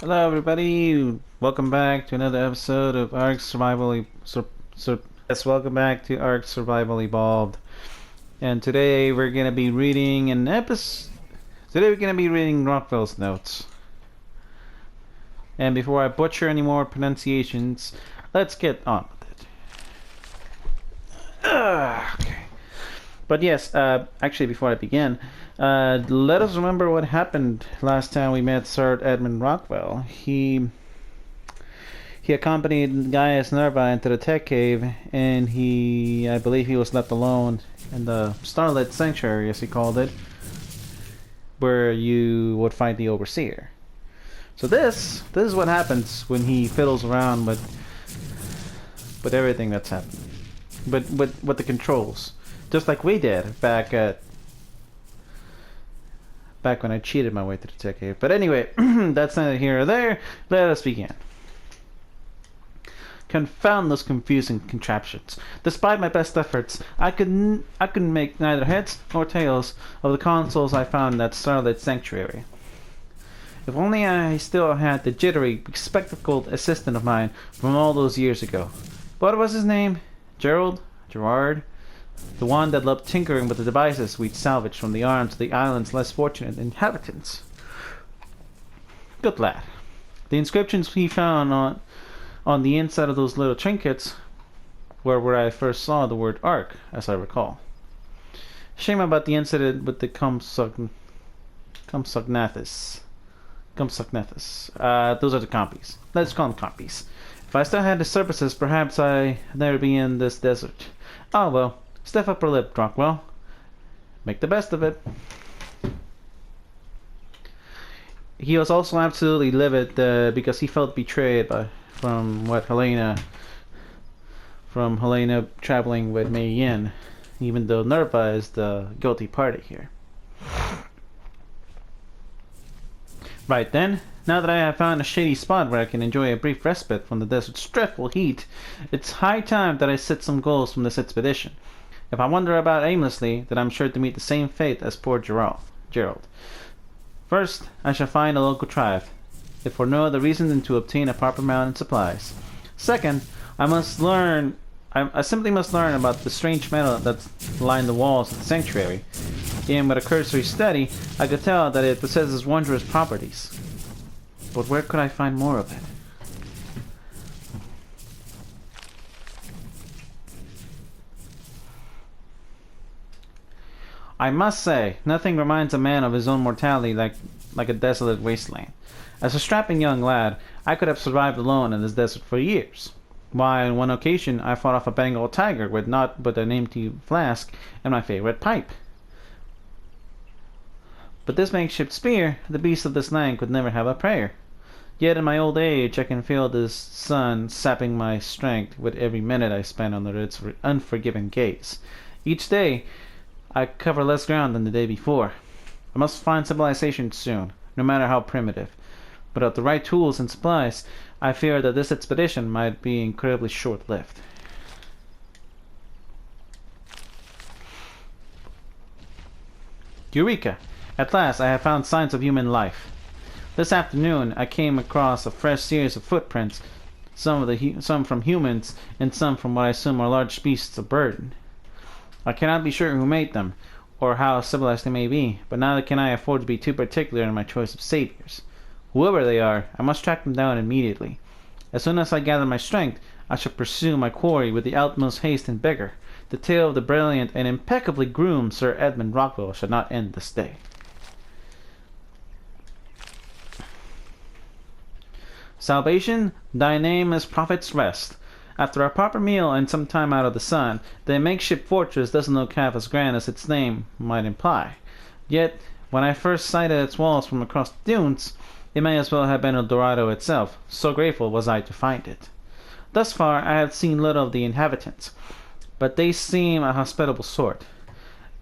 Hello, everybody. Welcome back to another episode of Ark Survival. Welcome back to Ark Survival Evolved. And today we're gonna be reading an episode. Today we're gonna be reading Rockwell's notes. And before I butcher any more pronunciations, let's get on with it. Okay. But yes, actually, before I begin, let us remember what happened last time we met Sir Edmund Rockwell. He accompanied Gaius Nerva into the tech cave, and I believe he was left alone in the Starlit Sanctuary, as he called it, where you would find the Overseer. So this is what happens when he fiddles around with everything that's happening, but with the controls. Just like we did back when I cheated my way through the tech cave. But anyway, that's neither here or there. Let us begin. Confound those confusing contraptions. Despite my best efforts, I couldn't make neither heads nor tails of the consoles I found in that starlit sanctuary. If only I still had the jittery, spectacled assistant of mine from all those years ago. What was his name? Gerard? The one that loved tinkering with the devices we'd salvaged from the arms of the island's less fortunate inhabitants. Good lad. The inscriptions he found on the inside of those little trinkets were where I first saw the word Ark, as I recall. Shame about the incident with the Compsognathus. Those are the compies. Let's call them compies. If I still had the services, perhaps I'd never be in this desert. Oh well. Stiff upper lip, Rockwell. Make the best of it. He was also absolutely livid because he felt betrayed from Helena traveling with Mei Yin, even though Nerva is the guilty party here. Right then, now that I have found a shady spot where I can enjoy a brief respite from the desert's dreadful heat, it's high time that I set some goals from this expedition. If I wander about aimlessly, then I'm sure to meet the same fate as poor Gerald. First, I shall find a local tribe, if for no other reason than to obtain a proper amount of supplies. Second, I simply must learn about the strange metal that lined the walls of the sanctuary. And with a cursory study, I could tell that it possesses wondrous properties. But where could I find more of it? I must say, nothing reminds a man of his own mortality like a desolate wasteland. As a strapping young lad, I could have survived alone in this desert for years. Why, on one occasion, I fought off a Bengal tiger with naught but an empty flask and my favorite pipe. But this makeshift spear, the beast of this land could never have a prayer. Yet in my old age, I can feel this sun sapping my strength with every minute I spend under its unforgiving gaze. Each day, I cover less ground than the day before. I must find civilization soon, no matter how primitive. Without the right tools and supplies, I fear that this expedition might be incredibly short-lived. Eureka! At last I have found signs of human life. This afternoon I came across a fresh series of footprints, some from humans and some from what I assume are large beasts of burden. I cannot be sure who made them, or how civilized they may be, but neither can I afford to be too particular in my choice of saviors. Whoever they are, I must track them down immediately. As soon as I gather my strength, I shall pursue my quarry with the utmost haste and vigor. The tale of the brilliant and impeccably groomed Sir Edmund Rockwell shall not end this day. Salvation, thy name is Prophet's Rest. After a proper meal and some time out of the sun, the makeshift fortress doesn't look half as grand as its name might imply. Yet, when I first sighted its walls from across the dunes, it may as well have been El Dorado itself, so grateful was I to find it. Thus far, I have seen little of the inhabitants, but they seem a hospitable sort.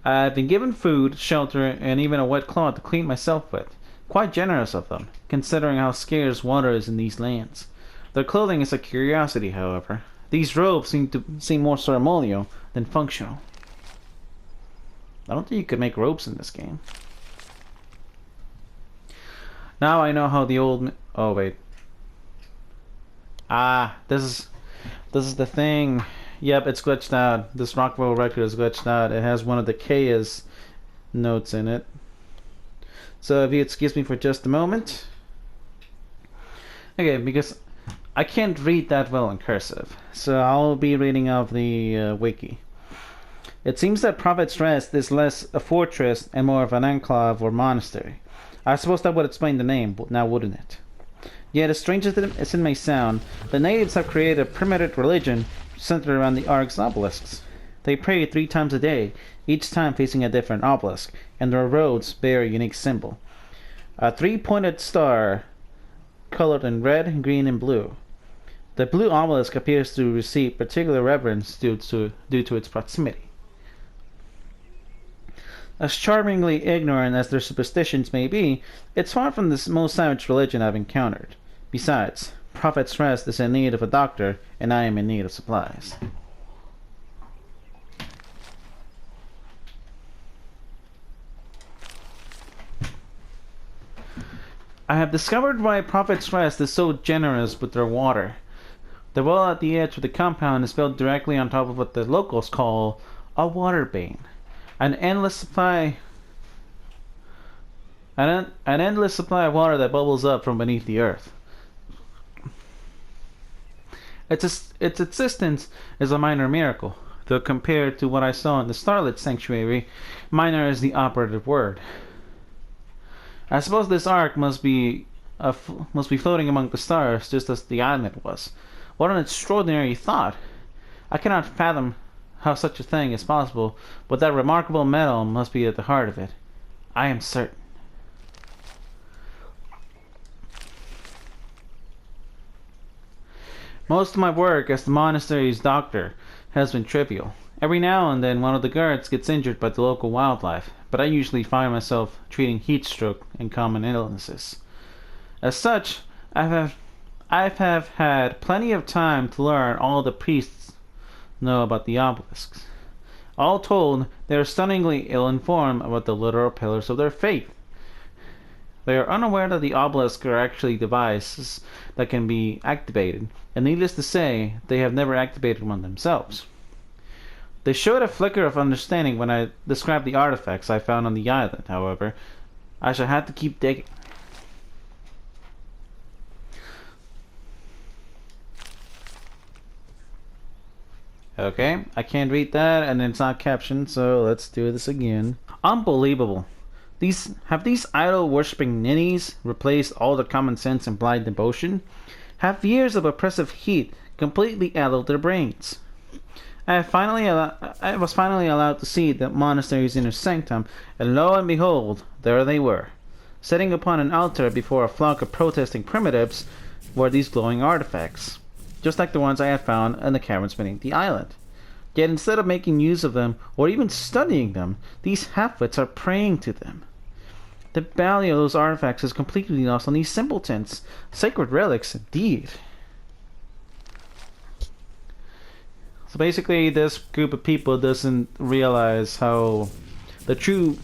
I have been given food, shelter, and even a wet cloth to clean myself with. Quite generous of them, considering how scarce water is in these lands. Their clothing is a curiosity, however. These robes seem more ceremonial than functional. I don't think you could make ropes in this game. Now I know how the old... Oh, wait. Ah, this is the thing. Yep, it's glitched out. This Rockwell record is glitched out. It has one of the K's notes in it. So if you excuse me for just a moment. Okay, because I can't read that well in cursive, so I'll be reading off the wiki. It seems that Prophet's Rest is less a fortress and more of an enclave or monastery. I suppose that would explain the name, now wouldn't it? Yet, as strange as it may sound, the natives have created a primitive religion centered around the Ark's obelisks. They pray 3 times a day, each time facing a different obelisk, and their roads bear a unique symbol. A 3-pointed star colored in red, green, and blue. The blue obelisk appears to receive particular reverence due to its proximity. As charmingly ignorant as their superstitions may be, it's far from the most savage religion I've encountered. Besides, Prophet's Rest is in need of a doctor, and I am in need of supplies. I have discovered why Prophet's Rest is so generous with their water. The well at the edge of the compound is built directly on top of what the locals call a water vein. An endless supply of water that bubbles up from beneath the earth. Its existence is a minor miracle, though compared to what I saw in the Starlit Sanctuary, minor is the operative word. I suppose this ark must be floating among the stars, just as the island was. What an extraordinary thought! I cannot fathom how such a thing is possible, but that remarkable metal must be at the heart of it. I am certain. Most of my work as the monastery's doctor has been trivial. Every now and then one of the guards gets injured by the local wildlife, but I usually find myself treating heat stroke and common illnesses. As such, I have had plenty of time to learn all the priests know about the obelisks. All told, they are stunningly ill-informed about the literal pillars of their faith. They are unaware that the obelisks are actually devices that can be activated, and needless to say, they have never activated one themselves. They showed a flicker of understanding when I described the artifacts I found on the island, however. I shall have to keep digging. Okay, I can't read that, and it's not captioned, so let's do this again. Unbelievable. Have these idol-worshipping ninnies replaced all their common sense and blind devotion? Have years of oppressive heat completely addled their brains? I was finally allowed to see the monastery's inner sanctum, and lo and behold, there they were. Sitting upon an altar before a flock of protesting primitives were these glowing artifacts, just like the ones I had found in the caverns beneath the island. Yet instead of making use of them, or even studying them, these half-wits are praying to them. The value of those artifacts is completely lost on these simpletons. Sacred relics, indeed. So basically, this group of people doesn't realize how the true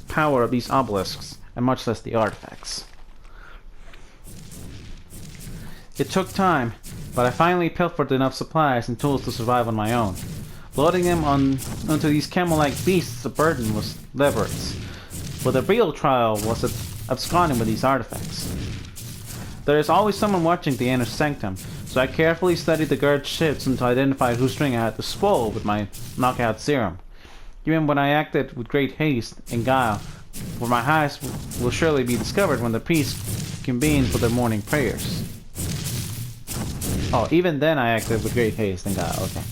power of these obelisks, and much less the artifacts. It took time, but I finally pilfered enough supplies and tools to survive on my own. Loading them onto these camel-like beasts of burden was laborious, but the real trial was absconding with these artifacts. There is always someone watching the inner sanctum, so I carefully studied the guard shifts until I identified whose string I had to swallow with my knockout serum. Even when I acted with great haste and guile, for my highs will surely be discovered when the priests convene for their morning prayers. Oh, even then I acted with great haste and guile, okay.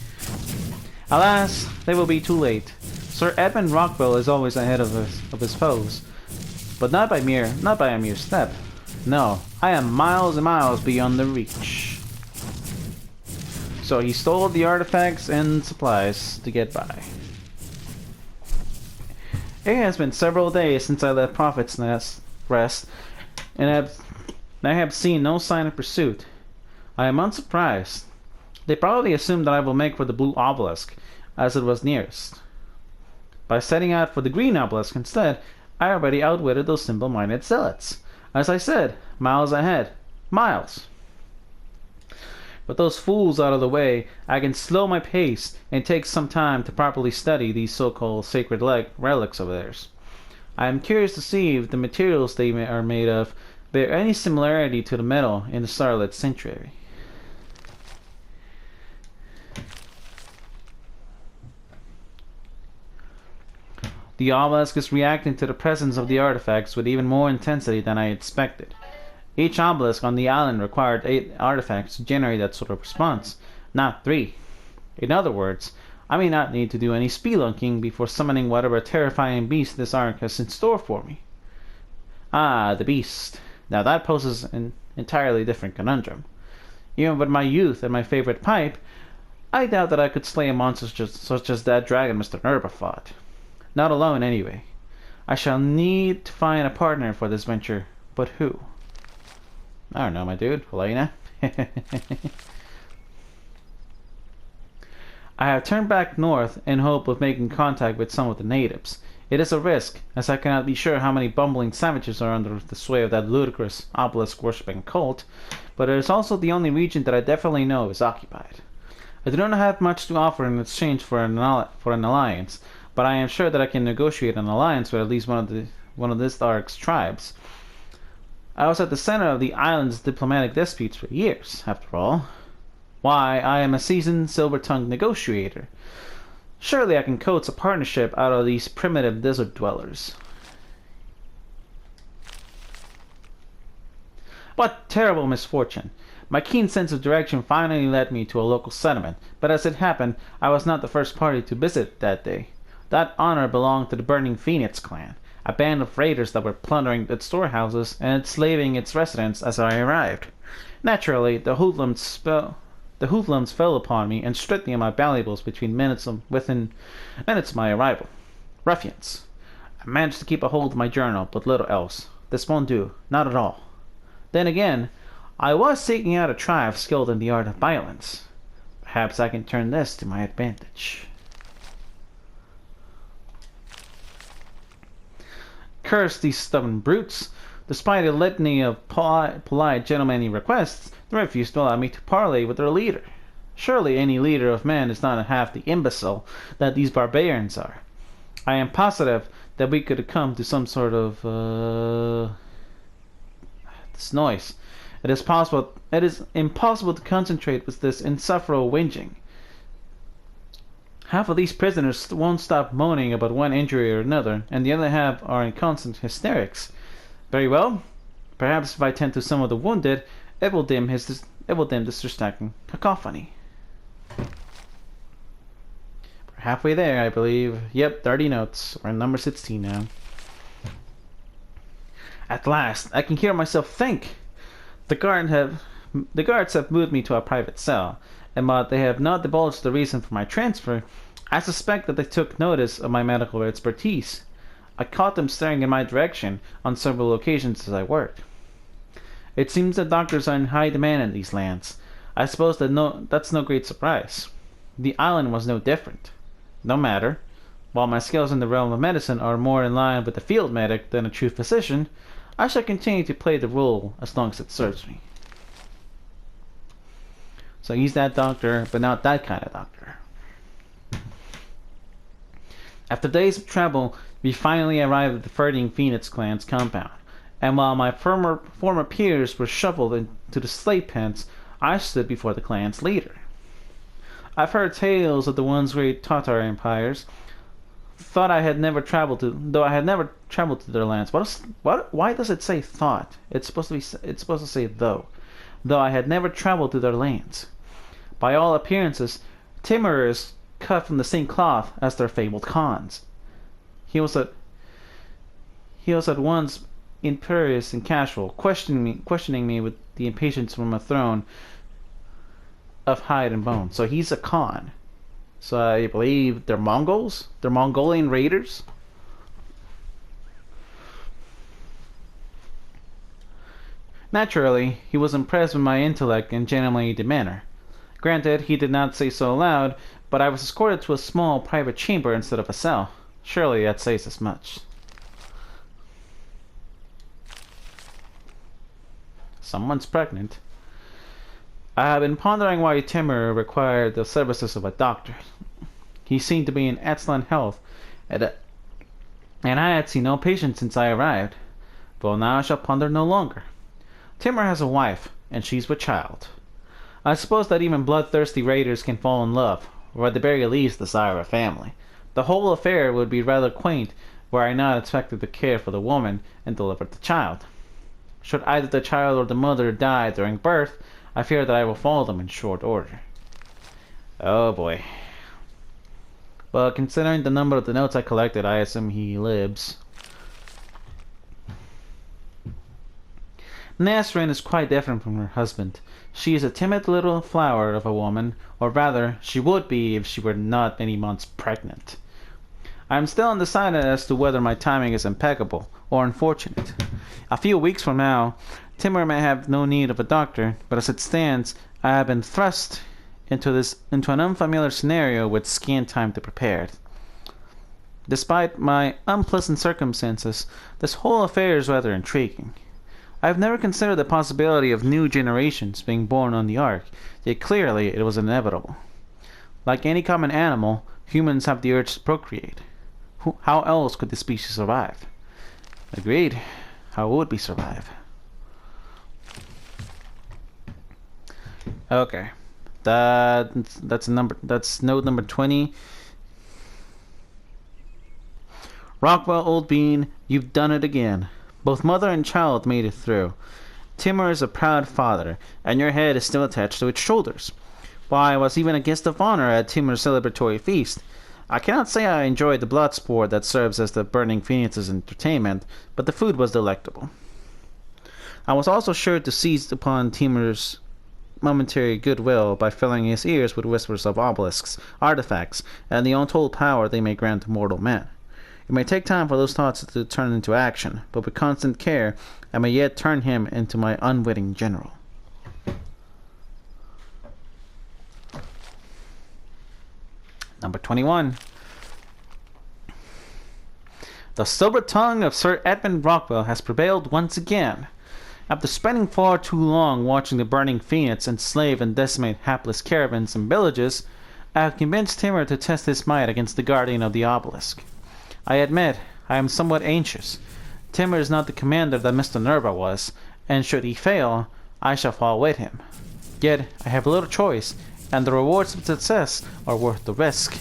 Alas, they will be too late. Sir Edmund Rockwell is always ahead of his foes, but not by a mere step. No, I am miles and miles beyond their reach. So he stole the artifacts and supplies to get by. It has been several days since I left Prophet's Rest, and I have seen no sign of pursuit. I am unsurprised. They probably assumed that I will make for the blue obelisk, as it was nearest. By setting out for the green obelisk instead, I already outwitted those simple-minded zealots. As I said, miles ahead. Miles. With those fools out of the way, I can slow my pace and take some time to properly study these so-called sacred relics of theirs. I am curious to see if the materials they are made of bear any similarity to the metal in the starlit sanctuary. The obelisk is reacting to the presence of the artifacts with even more intensity than I expected. Each obelisk on the island required 8 artifacts to generate that sort of response, not 3. In other words, I may not need to do any spelunking before summoning whatever terrifying beast this ark has in store for me. Ah, the beast. Now that poses an entirely different conundrum. Even with my youth and my favorite pipe, I doubt that I could slay a monster such as that dragon Mr. Nerva fought. Not alone, anyway. I shall need to find a partner for this venture, but who? I don't know, my dude. Helena? I have turned back north in hope of making contact with some of the natives. It is a risk, as I cannot be sure how many bumbling savages are under the sway of that ludicrous obelisk-worshipping cult, but it is also the only region that I definitely know is occupied. I do not have much to offer in exchange for an alliance, but I am sure that I can negotiate an alliance with at least one of this ark's tribes. I was at the center of the island's diplomatic disputes for years, after all. Why, I am a seasoned, silver-tongued negotiator. Surely I can coax a partnership out of these primitive desert dwellers. What terrible misfortune! My keen sense of direction finally led me to a local settlement, but as it happened, I was not the first party to visit that day. That honor belonged to the Burning Phoenix clan, a band of raiders that were plundering its storehouses and enslaving its residents as I arrived. Naturally, the hoodlums fell upon me and stripped me of my valuables within minutes of my arrival. Ruffians. I managed to keep a hold of my journal, but little else. This won't do. Not at all. Then again, I was seeking out a tribe skilled in the art of violence. Perhaps I can turn this to my advantage. Curse these stubborn brutes. Despite a litany of polite gentlemanly requests, they refused to allow me to parley with their leader. Surely any leader of men is not half the imbecile that these barbarians are. I am positive that we could come to some sort of this noise. It is impossible to concentrate with this insufferable whinging. Half of these prisoners won't stop moaning about one injury or another, and the other half are in constant hysterics. Very well. Perhaps if I tend to some of the wounded, it will dim this distracting cacophony. We're halfway there, I believe. Yep, 30 notes. We're in number 16 now. At last, I can hear myself think. The guards have moved me to a private cell, and while they have not divulged the reason for my transfer, I suspect that they took notice of my medical expertise. I caught them staring in my direction on several occasions as I worked. It seems that doctors are in high demand in these lands. I suppose that's no great surprise. The island was no different. No matter. While my skills in the realm of medicine are more in line with a field medic than a true physician, I shall continue to play the role as long as it serves me. So he's that doctor, but not that kind of doctor. After days of travel, we finally arrived at the Burning Phoenix clan's compound, and while my former peers were shuffled into the slave pens, I stood before the clan's leader. I've heard tales of the once great Tatar empires. Though I had never traveled to their lands. Why does it say thought? It's supposed to say though. Though I had never traveled to their lands. By all appearances, Timur is cut from the same cloth as their fabled Khans. He was at once imperious and casual, questioning me with the impatience from a throne of hide and bone. So he's a Khan. So I believe they're Mongols? They're Mongolian raiders? Naturally, he was impressed with my intellect and gentlemanly demeanor. Granted, he did not say so aloud, but I was escorted to a small private chamber instead of a cell. Surely that says as much. Someone's pregnant. I have been pondering why Timur required the services of a doctor. He seemed to be in excellent health, and I had seen no patient since I arrived. Well, now I shall ponder no longer. Timur has a wife, and she's with child. I suppose that even bloodthirsty raiders can fall in love, or at the very least desire a family. The whole affair would be rather quaint were I not expected to care for the woman and deliver the child. Should either the child or the mother die during birth, I fear that I will follow them in short order. Oh boy. Well, considering the number of the notes I collected, I assume he lives. Nasrin is quite different from her husband. She is a timid little flower of a woman, or rather, she would be if she were not many months pregnant. I am still undecided as to whether my timing is impeccable or unfortunate. A few weeks from now, Timur may have no need of a doctor, but as it stands, I have been thrust into an unfamiliar scenario with scant time to prepare it. Despite my unpleasant circumstances, this whole affair is rather intriguing. I have never considered the possibility of new generations being born on the Ark, yet clearly it was inevitable. Like any common animal, humans have the urge to procreate. How else could the species survive? Agreed. How would we survive? Okay. That's note number 20. Rockwell, old bean, you've done it again. Both mother and child made it through. Timur is a proud father, and your head is still attached to its shoulders. Why, I was even a guest of honor at Timur's celebratory feast. I cannot say I enjoyed the blood sport that serves as the Burning Phoenix's entertainment, but the food was delectable. I was also sure to seize upon Timur's momentary goodwill by filling his ears with whispers of obelisks, artifacts, and the untold power they may grant to mortal men. It may take time for those thoughts to turn into action, but with constant care, I may yet turn him into my unwitting general. Number 21. The silver tongue of Sir Edmund Rockwell has prevailed once again. After spending far too long watching the burning Phoenix enslave and decimate hapless caravans and villages, I have convinced Timur to test his might against the guardian of the obelisk. I admit, I am somewhat anxious. Timur is not the commander that Mr. Nerva was, and should he fail, I shall fall with him. Yet, I have little choice, and the rewards of success are worth the risk.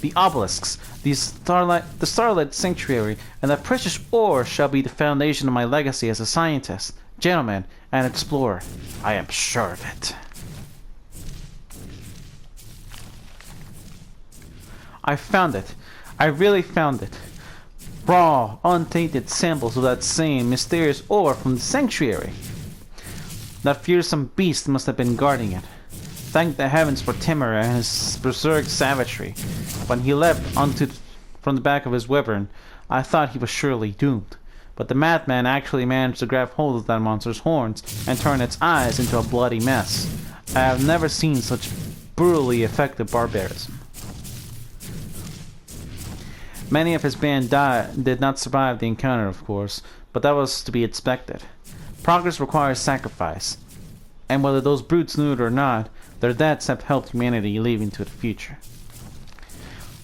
The obelisks, the starlit sanctuary, and that precious ore shall be the foundation of my legacy as a scientist, gentleman, and explorer. I am sure of it. I found it. I really found it. Raw, untainted samples of that same mysterious ore from the sanctuary. That fearsome beast must have been guarding it. Thank the heavens for Timur and his berserk savagery. When he leapt from the back of his wyvern, I thought he was surely doomed. But the madman actually managed to grab hold of that monster's horns and turn its eyes into a bloody mess. I have never seen such brutally effective barbarism. Many of his band did not survive the encounter, of course, but that was to be expected. Progress requires sacrifice, and whether those brutes knew it or not, their deaths have helped humanity leave into the future.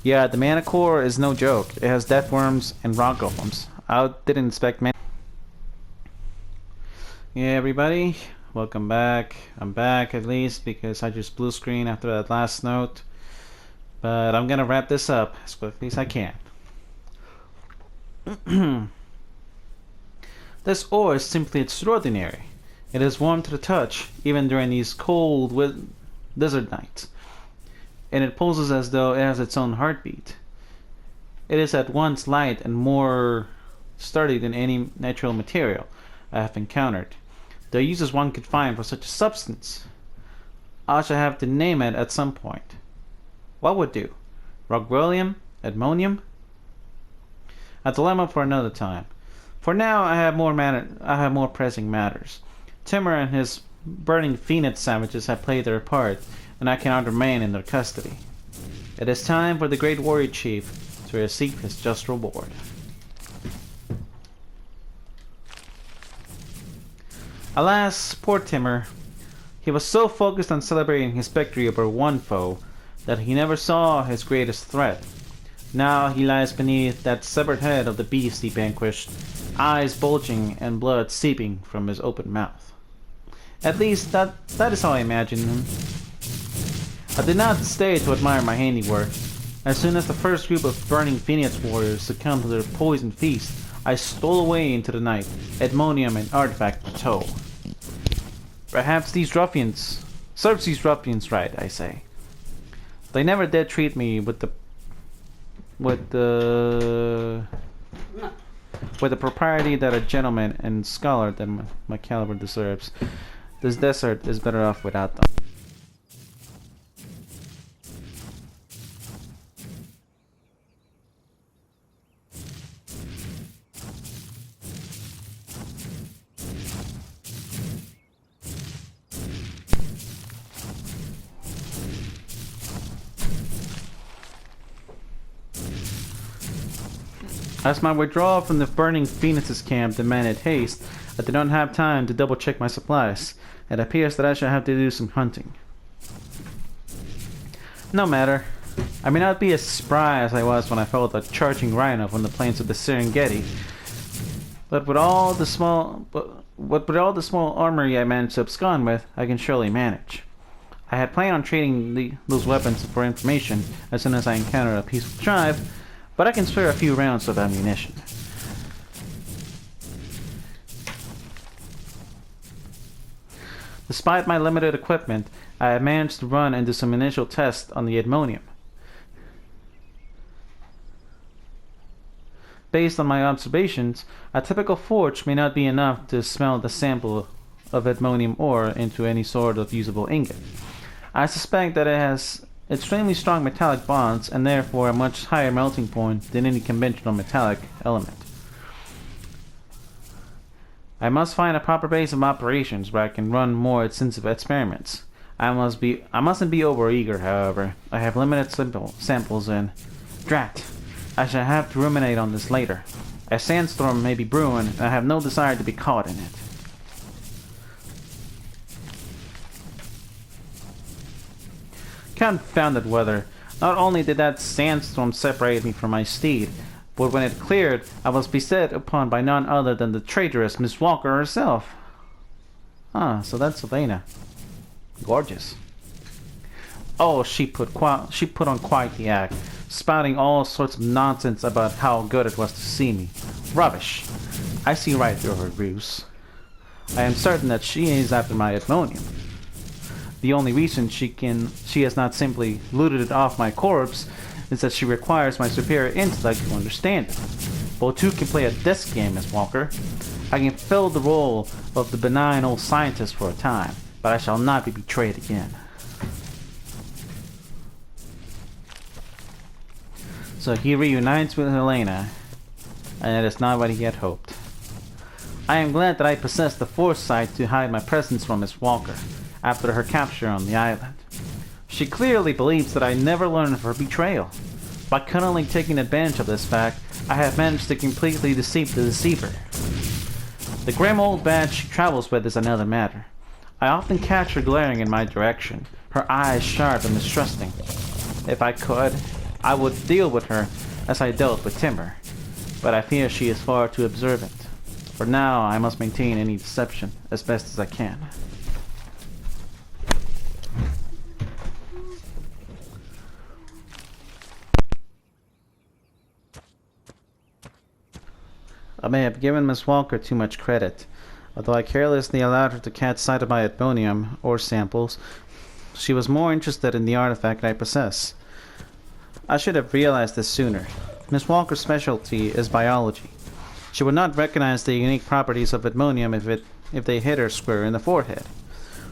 Yeah, the mana core is no joke. It has death worms and rock golems. I didn't expect many. Yeah, everybody, welcome back. I'm back at least because I just blue screen after that last note. But I'm gonna wrap this up as quickly as I can. This ore is simply extraordinary. It is warm to the touch, even during these cold desert nights, and it poses as though it has its own heartbeat. It is at once light and more sturdy than any natural material I have encountered. The uses one could find for such a substance, I shall have to name it at some point. What would do? Rockwellium? Edmonium? A dilemma for another time. For now, I have more pressing matters. Timur and his burning Phoenix savages have played their part, and I cannot remain in their custody. It is time for the great warrior chief to receive his just reward. Alas, poor Timur. He was so focused on celebrating his victory over one foe that he never saw his greatest threat. Now he lies beneath that severed head of the beast he vanquished, eyes bulging and blood seeping from his open mouth. At least that is how I imagined him. I did not stay to admire my handiwork. As soon as the first group of burning Phoenix warriors succumbed to their poisoned feast, I stole away into the night, Edmonium and Artifact to tow. Perhaps these ruffians serves these ruffians right, I say. They never did treat me with the propriety that a gentleman and scholar than my caliber deserves. This desert is better off without them. As my withdrawal from the burning Phoenix's camp demanded haste, I did not have time to double-check my supplies. It appears that I shall have to do some hunting. No matter. I may not be as spry as I was when I fought a charging rhino on the plains of the Serengeti, but with all the small armory I managed to abscond with, I can surely manage. I had planned on trading those weapons for information as soon as I encountered a peaceful tribe, but I can spare a few rounds of ammunition. Despite my limited equipment, I have managed to run into some initial tests on the Edmonium. Based on my observations, a typical forge may not be enough to smelt the sample of Edmonium ore into any sort of usable ingot. I suspect that it has extremely strong metallic bonds and therefore a much higher melting point than any conventional metallic element. I must find a proper base of operations where I can run more extensive experiments. I mustn't be overeager, however. I have limited samples and drat, I shall have to ruminate on this later. A sandstorm may be brewing and I have no desire to be caught in it. Confounded weather. Not only did that sandstorm separate me from my steed, but when it cleared, I was beset upon by none other than the traitorous Miss Walker herself. Ah, so that's Sylvana. Gorgeous. Oh, she put on quite the act, spouting all sorts of nonsense about how good it was to see me. Rubbish. I see right through her ruse. I am certain that she is after my Edmonium. The only reason she has not simply looted it off my corpse is that she requires my superior intellect to understand it. But two can play a desk game, Miss Walker. I can fill the role of the benign old scientist for a time, but I shall not be betrayed again. So he reunites with Helena, and it is not what he had hoped. I am glad that I possessed the foresight to hide my presence from Miss Walker after her capture on the island. She clearly believes that I never learned of her betrayal. By cunningly taking advantage of this fact, I have managed to completely deceive the deceiver. The grim old bat she travels with is another matter. I often catch her glaring in my direction, her eyes sharp and mistrusting. If I could, I would deal with her as I dealt with Timur, but I fear she is far too observant. For now, I must maintain any deception as best as I can. I may have given Miss Walker too much credit. Although I carelessly allowed her to catch sight of my Edmonium, or samples, she was more interested in the artifact I possess. I should have realized this sooner. Miss Walker's specialty is biology. She would not recognize the unique properties of Edmonium if they hit her square in the forehead.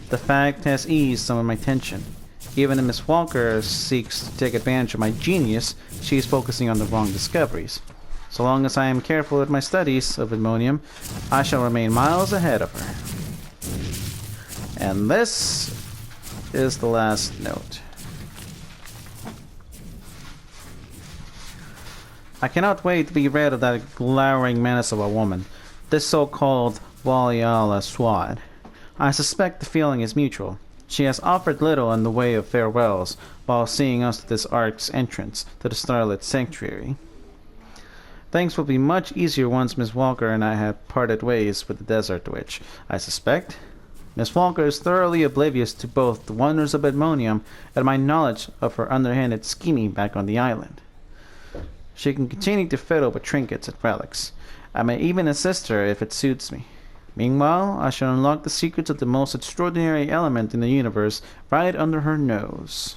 The fact has eased some of my tension. Even if Miss Walker seeks to take advantage of my genius, she is focusing on the wrong discoveries. So long as I am careful with my studies of Edmonium, I shall remain miles ahead of her. And this is the last note. I cannot wait to be rid of that glowering menace of a woman, this so-called Valiala Swad. I suspect the feeling is mutual. She has offered little in the way of farewells while seeing us to this ark's entrance to the starlit sanctuary. Things will be much easier once Miss Walker and I have parted ways with the Desert Witch, I suspect. Miss Walker is thoroughly oblivious to both the wonders of Edmonium and my knowledge of her underhanded scheming back on the island. She can continue to fiddle with trinkets and relics. I may even assist her if it suits me. Meanwhile, I shall unlock the secrets of the most extraordinary element in the universe right under her nose.